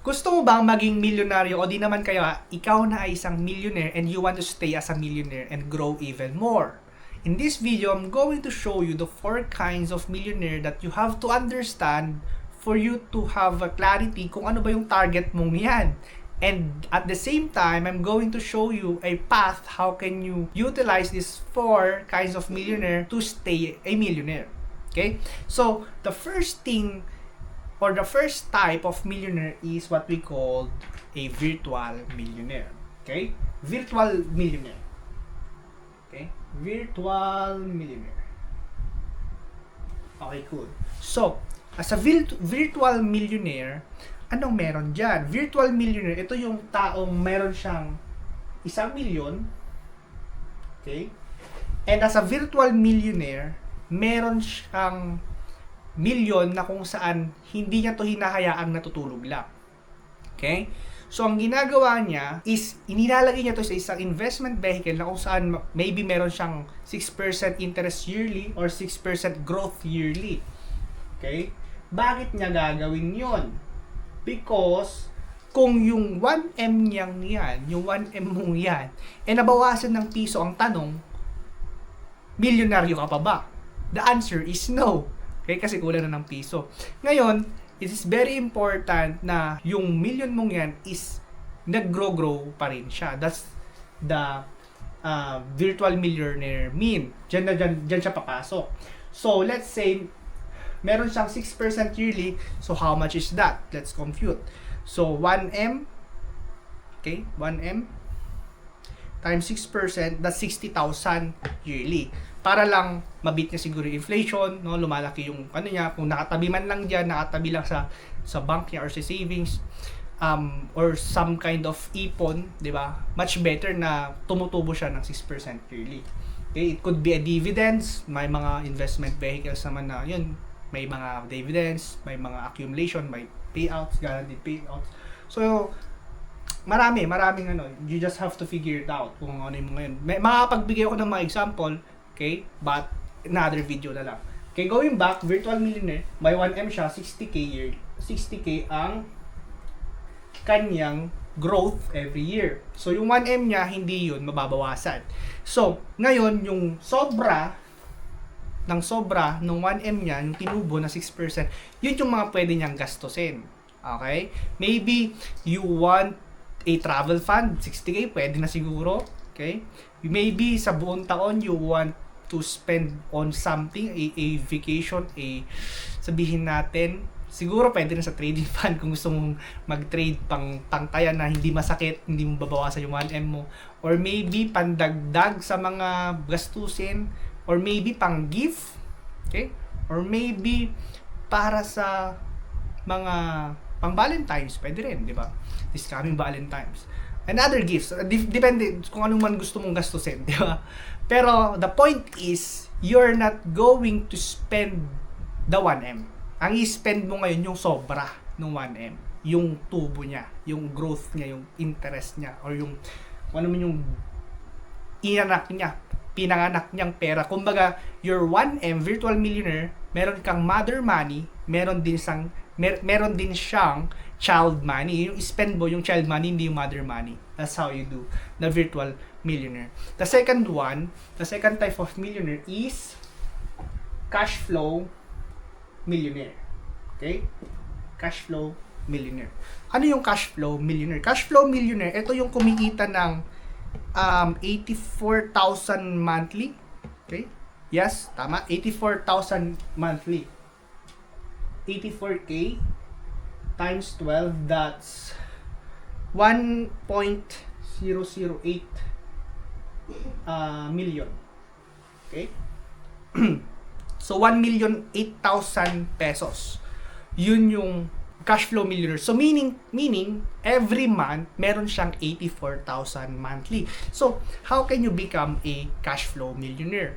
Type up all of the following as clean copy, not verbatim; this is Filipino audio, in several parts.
Gusto mo bang maging milyonaryo o di naman kaya ikaw na ay isang millionaire and you want to stay as a millionaire and grow even more? In this video, I'm going to show you the 4 kinds of millionaire that you have to understand for you to have a clarity kung ano ba yung target mong yan. And at the same time, I'm going to show you a path how can you utilize these 4 kinds of millionaire to stay a millionaire. Okay? So, the first thing or the first type of millionaire is what we call a virtual millionaire. Okay? Virtual millionaire. Okay? Virtual millionaire. Okay, cool. So, as a virtual millionaire, anong meron dyan? Virtual millionaire, ito yung taong meron siyang 1 milyon. Okay? And as a virtual millionaire, meron siyang milyon na kung saan hindi niya to hinahayaang natutulog lang. Okay? So, ang ginagawa niya is inilalagay niya to sa isang investment vehicle na kung saan maybe meron siyang 6% interest yearly or 6% growth yearly. Okay? Bakit niya gagawin yon? Because kung yung 1M niyang yan, yung 1M mong yan, nabawasan ng piso, ang tanong, milyonaryo ka pa ba? The answer is no. Okay, kasi kulang na ng piso. Ngayon, it is very important na yung million mong yan is nag-grow pa rin siya. That's the virtual millionaire mean. Diyan siya papasok. So, let's say, meron siyang 6% yearly. So, how much is that? Let's compute. So, 1M, okay, 1M times 6%, that's 60,000 yearly. Para lang mabit niya siguro yung inflation, no, lumalaki yung ano niya, kung nakatabi man lang diyan, nakatabi lang sa bank niya or sa savings, or some kind of ipon, 'di ba? Much better na tumutubo siya ng 6% yearly. Okay, it could be a dividends, may mga investment vehicles naman na 'yun, may mga dividends, may mga accumulation, may payouts, guaranteed payouts. So, maraming ano, you just have to figure it out kung ano yung mga yun. Makapagbigay ako ng mga example, okay, but another video na lang. Okay, going back, virtual millionaire, may 1M siya, 60k year, 60k ang kanyang growth every year. So, yung 1M niya, hindi yun mababawasan. So, ngayon, yung sobra ng 1M niya, yung tinubo na 6%, yun yung mga pwede niyang gastusin. Okay? Maybe you want a travel fund, 60k, pwede na siguro. Okay? Maybe sa buong taon, you want to spend on something, a vacation, sabihin natin, siguro pwede na sa trading fund kung gusto mong mag-trade pangtayan na hindi masakit, hindi mo babawasan yung 1M mo. Or maybe pandagdag sa mga gastusin, or maybe pang gift, okay? Or maybe para sa mga pang Valentine's, pwede rin, di ba? This coming Valentine's. And other gifts, depende kung anong man gusto mong gastusin, di ba? Pero the point is, you're not going to spend the 1M. Ang i-spend mo ngayon yung sobra ng 1M. Yung tubo niya, yung growth niya, yung interest niya, or yung ano man yung pinanganak niyang pera. Kumbaga, your 1M virtual millionaire, meron kang mother money, meron din siyang child money. Yung spend mo yung child money, hindi yung mother money. That's how you do the virtual millionaire. The second type of millionaire is cash flow millionaire. Okay? Cash flow millionaire. Ano yung cash flow millionaire? Cash flow millionaire, ito yung kumikita ng 84,000 monthly. Okay? Yes, tama. 84,000 monthly. 84k times 12, that's 1.008 million. Okay? So 1,008,000 pesos. Yun yung cash flow millionaire. So meaning every month meron siyang 84,000 monthly. So how can you become a cash flow millionaire?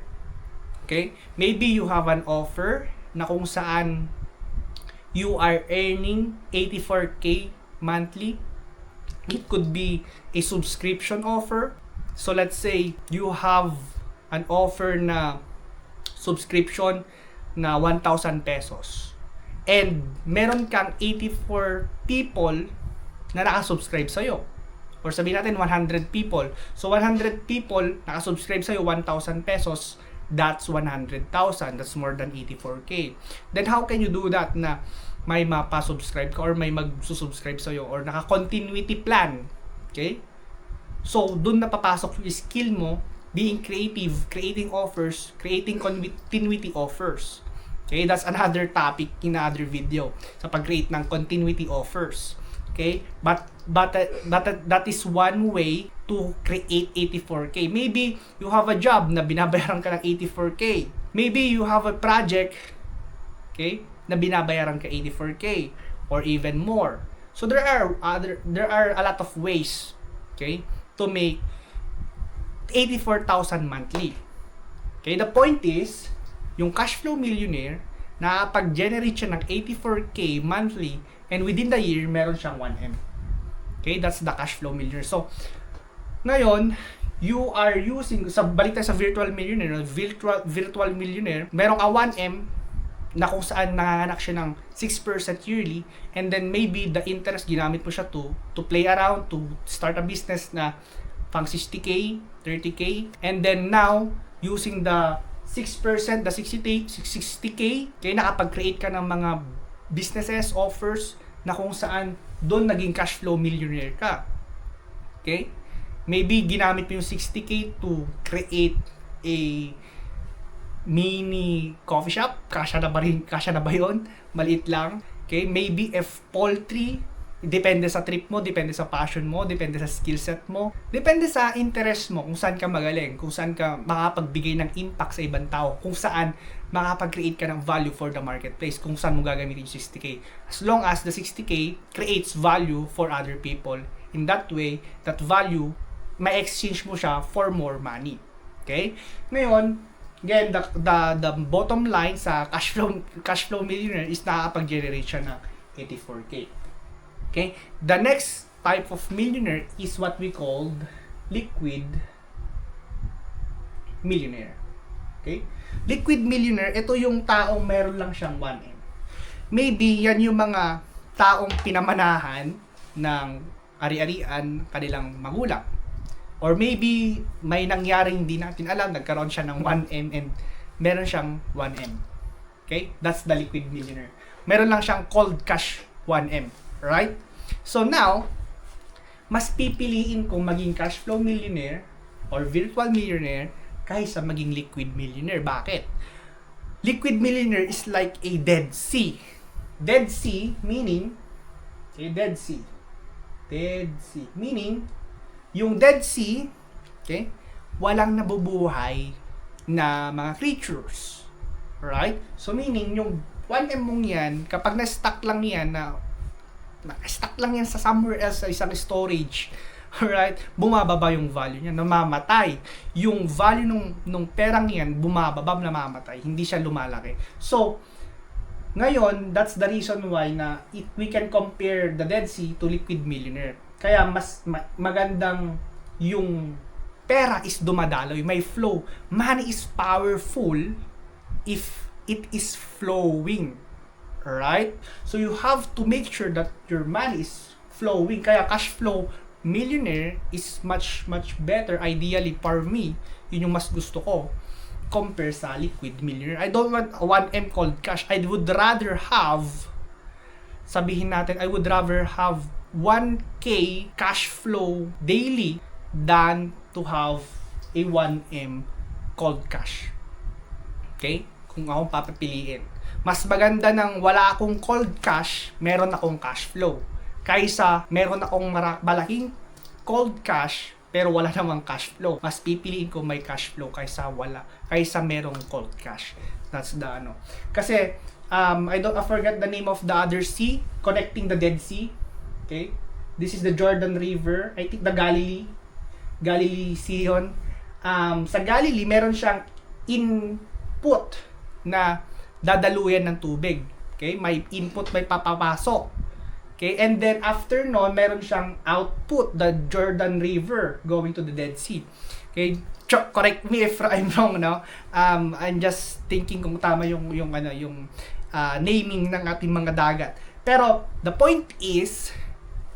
Okay? Maybe you have an offer na kung saan you are earning 84k monthly. It could be a subscription offer. So let's say you have an offer na subscription na 1,000 pesos. And meron kang 84 people na nakasubscribe sa'yo. Or sabihin natin 100 people. So 100 people nakasubscribe sa'yo, 1,000 pesos, that's 100,000. That's more than 84K. Then how can you do that na may mapa-subscribe ka or may magsusubscribe sa'yo or naka-continuity plan? Okay? So dun na papasok yung skill mo, being creative, creating offers, creating continuity offers. Okay? That's another topic in another video sa pag-create ng continuity offers. Okay? But that is one way to create 84K. Maybe you have a job na binabayaran ka ng 84K. Maybe you have a project, okay, na binabayaran ka 84K or even more. So there are a lot of ways, okay, to make 84,000 monthly. Okay, the point is, yung Cashflow Millionaire, nakapag-generate siya ng 84K monthly and within the year, meron siyang 1M. Okay, that's the Cashflow Millionaire. So, ngayon, you are using, balik tayo sa Virtual Millionaire, Virtual Millionaire, merong a 1M na kung saan nanganak siya ng 6% yearly and then maybe the interest, ginamit mo siya to play around, to start a business na pang 60K, 30K, and then now, using the 6%, the 60K, kaya nakapag-create ka ng mga businesses, offers, na kung saan doon naging cash flow millionaire ka. Okay? Maybe ginamit mo yung 60K to create a mini coffee shop. Kasya na ba yun? Maliit lang. Okay? Maybe if poultry, depende sa trip mo, depende sa passion mo, depende sa skill set mo, depende sa interest mo, kung saan ka magaling, kung saan ka makapagbigay ng impact sa ibang tao, kung saan makapag-create ka ng value for the marketplace, kung saan mo gagamitin yung 60K. As long as the 60K creates value for other people, in that way, that value, may exchange mo siya for more money. Okay? Ngayon, again, the bottom line sa Cashflow Millionaire is nakakapag-generate siya ng 84K. Okay? The next type of millionaire is what we called liquid millionaire. Okay? Liquid millionaire, ito yung taong meron lang siyang 1M. Maybe yan yung mga taong pinamanahan ng ari-arian kanilang magulang. Or maybe may nangyaring hindi natin alam, nagkaroon siya ng 1M and meron siyang 1M. Okay? That's the liquid millionaire. Meron lang siyang cold cash 1M. Right? So now, mas pipiliin kong maging cash flow millionaire or virtual millionaire kaysa maging liquid millionaire. Bakit? Liquid millionaire is like a Dead Sea. Dead Sea meaning, okay, Dead Sea. Dead Sea. Meaning, yung Dead Sea, okay, walang nabubuhay na mga creatures. Right? So meaning, yung 1M mong yan, kapag na-stuck lang yan na-stuck lang yan sa somewhere else sa isang storage, alright, bumababa yung value niya, namamatay. Yung value nung perang yan, bumababa, namamatay. Hindi siya lumalaki. So, ngayon, that's the reason why na we can compare the Dead Sea to liquid millionaire. Kaya mas magandang yung pera is dumadaloy, may flow. Money is powerful if it is flowing. Alright? So you have to make sure that your money is flowing. Kaya cash flow millionaire is much better ideally for me. Yun yung mas gusto ko compare sa liquid millionaire. I don't want 1M cold cash. I would rather have, sabihin natin, I would rather have 1K cash flow daily than to have a 1M cold cash. Okay? Kung akong papapiliin. Mas maganda ng wala akong cold cash, meron akong cash flow. Kaysa meron akong malaking cold cash, pero wala namang cash flow. Mas pipiliin ko may cash flow kaysa wala. Kaysa merong cold cash. That's the ano. Kasi, I forgot the name of the other sea, connecting the Dead Sea. Okay? This is the Jordan River. I think the Galilee Sea yun. Sa Galilee, meron siyang input na dadaluyan ng tubig. Okay? May input, may papapasok. Okay? And then after no, meron siyang output, the Jordan River going to the Dead Sea. Okay? Correct me if I'm wrong, no? I'm just thinking kung tama yung naming ng ating mga dagat. Pero the point is,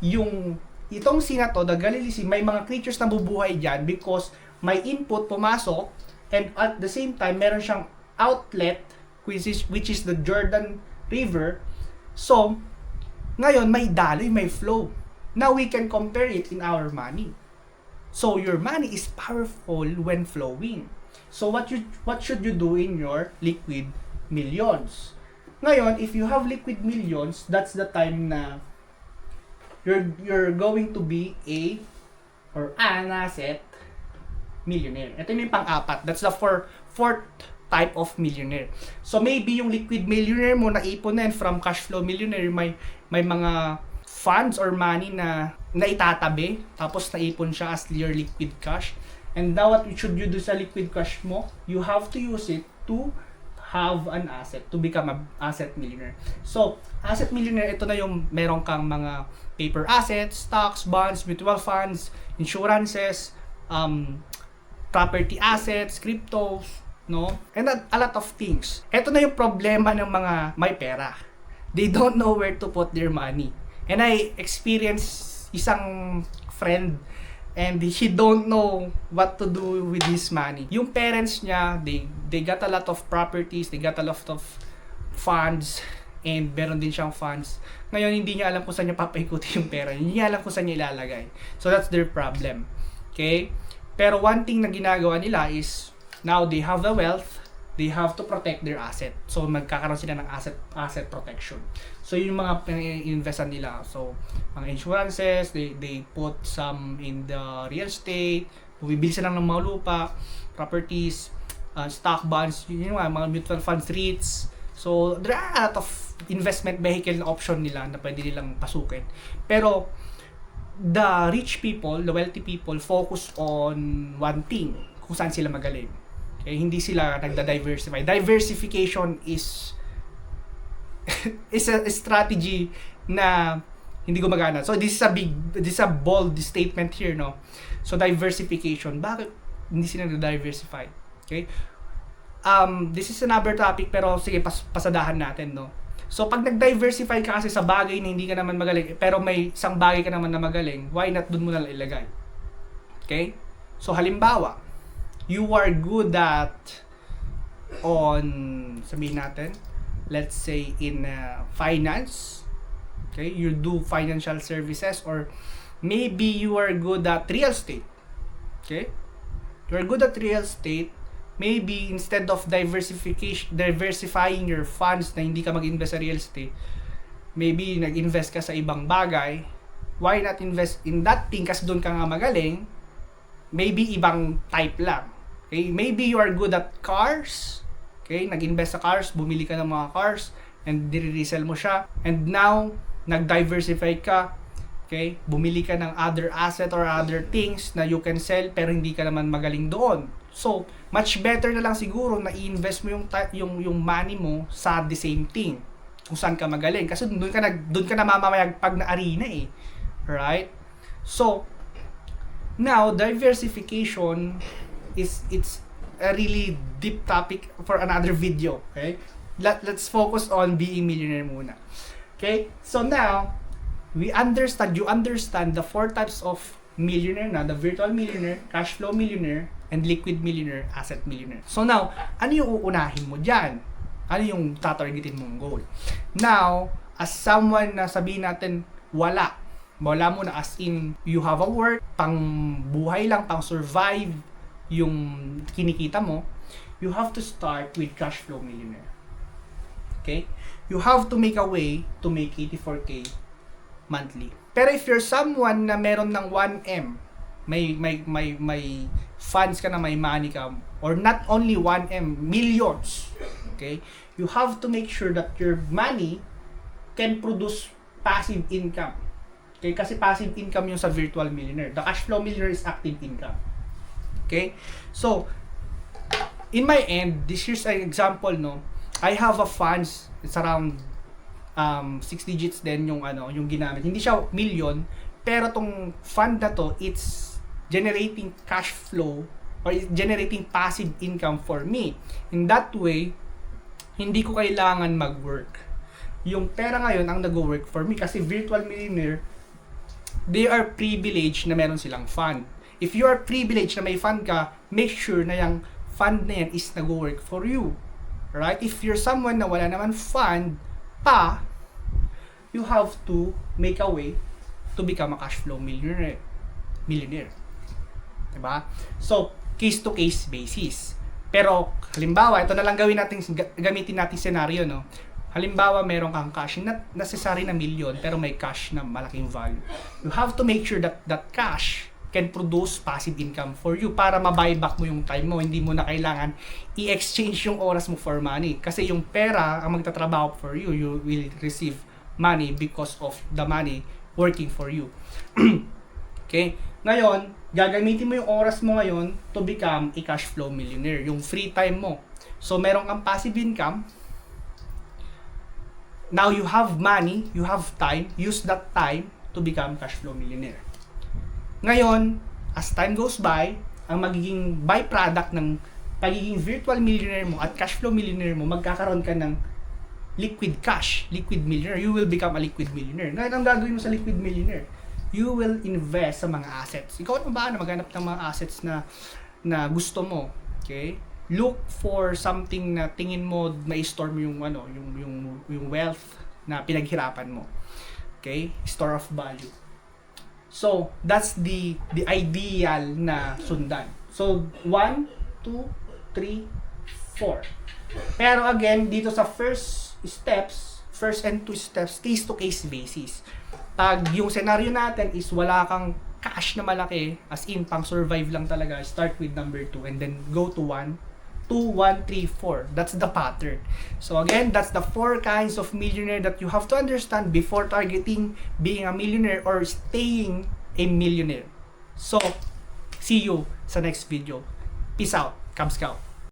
itong sea na to, the Galilee Sea, may mga creatures na bubuhay dyan because may input pumasok, and at the same time meron siyang outlet which is the Jordan River. So ngayon may daloy, may flow. Now we can compare it in our money. So your money is powerful when flowing. So what should you do in your liquid millions? Ngayon, if you have liquid millions, that's the time na you're going to be an asset millionaire. Ito yung pang-apat. That's the fourth type of millionaire. So maybe yung liquid millionaire mo naipon na from cash flow millionaire, may mga funds or money na itatabi, tapos naipon siya as your liquid cash. And now what should you do sa liquid cash mo? You have to use it to have an asset, to become an asset millionaire. So, asset millionaire, ito na yung meron kang mga paper assets, stocks, bonds, mutual funds, insurances, property assets, cryptos, no? And a lot of things. Ito na yung problema ng mga may pera. They don't know where to put their money. And I experienced isang friend, and he don't know what to do with his money. Yung parents niya, they got a lot of properties, they got a lot of funds, and meron din siyang funds. Ngayon, hindi niya alam kung saan niya papaikuti yung pera. Hindi niya alam kung saan niya ilalagay. So, that's their problem. Okay? Pero one thing na ginagawa nila is, now they have the wealth, they have to protect their asset. So, magkakaroon sila ng asset protection. So, yung mga investan nila. So, mga insurances, they put some in the real estate, bumibili sila ng mga lupa, properties, stock bonds, yun yung mga mutual funds, REITs. So, there are a lot of investment vehicle na option nila na pwede nilang pasukin. Pero, the rich people, the wealthy people, focus on one thing, kung saan sila magaling. Okay? Hindi sila nagda-diversify. Diversification is a strategy na hindi gumagana. So this is a bold statement here, no? So diversification, bakit hindi sila nag-diversify? Okay? This is another topic, pero sige, pasadahan natin, no? So pag nag-diversify ka kasi sa bagay na hindi ka naman magaling, pero may isang bagay ka naman na magaling, why not dun mo na ilagay? Okay? So halimbawa, you are good at sabihin natin, let's say in finance, okay, you do financial services, or maybe you are good at real estate, okay, you are good at real estate, maybe instead of diversifying your funds na hindi ka mag-invest sa real estate, maybe nag-invest ka sa ibang bagay. Why not invest in that thing kasi doon ka nga magaling, maybe ibang type lang, okay, maybe you are good at cars. Okay, nag-invest sa cars, bumili ka ng mga cars, and di-resell mo siya. And now, nag-diversify ka. Okay, bumili ka ng other asset or other things na you can sell, pero hindi ka naman magaling doon. So, much better na lang siguro na i-invest mo yung money mo sa the same thing. Kung saan ka magaling. Kasi doon ka na mamamayagpag na arena eh. Right? So, now, diversification it's a really deep topic for another video, okay? Let's focus on being millionaire muna. Okay? So now, you understand the four types of millionaire na, the virtual millionaire, cash flow millionaire, and liquid millionaire, asset millionaire. So now, ano yung uunahin mo dyan? Ano yung tatargetin mong goal? Now, as someone na sabihin natin, wala mo na, as in, you have a work, pang buhay lang, pang survive, yung kinikita mo, you have to start with cash flow millionaire. Okay? You have to make a way to make 84K monthly. Pero if you're someone na meron ng 1M, may funds ka na, may money ka, or not only 1M, millions, okay? You have to make sure that your money can produce passive income. Okay? Kasi passive income yung sa virtual millionaire. The cash flow millionaire is active income. Okay? So, in my end, this here's an example, no? I have a funds, it's around 6 digits din yung ginamit. Hindi siya million, pero tong fund na to, it's generating cash flow or it's generating passive income for me. In that way, hindi ko kailangan mag-work. Yung pera ngayon ang nag-work for me kasi virtual millionaire, they are privileged na meron silang fund. If you are privileged na may fund ka, make sure na yung fund na yan is nag-work for you. Right? If you're someone na wala naman fund pa, you have to make a way to become a cash flow millionaire. Diba? So, case-to-case basis. Pero, halimbawa, ito na lang gamitin natin scenario, no? Halimbawa, meron kang cash, not necessary na million, pero may cash na malaking value. You have to make sure that that cash can produce passive income for you para ma-buyback mo yung time mo. Hindi mo na kailangan i-exchange yung oras mo for money. Kasi yung pera ang magtatrabaho for you. You will receive money because of the money working for you. Okay? Ngayon, gagamitin mo yung oras mo ngayon to become a cash flow millionaire. Yung free time mo. So, meron kang passive income. Now, you have money, you have time. Use that time to become cash flow millionaire. Ngayon, as time goes by, ang magiging byproduct ng pagiging virtual millionaire mo at cash flow millionaire mo, magkakaroon ka ng liquid cash, liquid millionaire. You will become a liquid millionaire. Ngayon, ang gagawin mo sa liquid millionaire, you will invest sa mga assets. Ikaw na ba na maghanap ng mga assets na gusto mo? Okay? Look for something na tingin mo ma-store mo yung yung wealth na pinaghirapan mo. Okay? Store of value. So, that's the ideal na sundan. So, 1, 2, 3, 4. Pero again, dito sa first and two steps, case-to-case basis. Pag yung scenario natin is wala kang cash na malaki, as in, pang survive lang talaga, start with number 2 and then go to 1, 2, 1, 3, 4. That's the pattern. So again, that's the 4 kinds of millionaire that you have to understand before targeting being a millionaire or staying a millionaire. So, see you sa next video. Peace out. Cub Scout.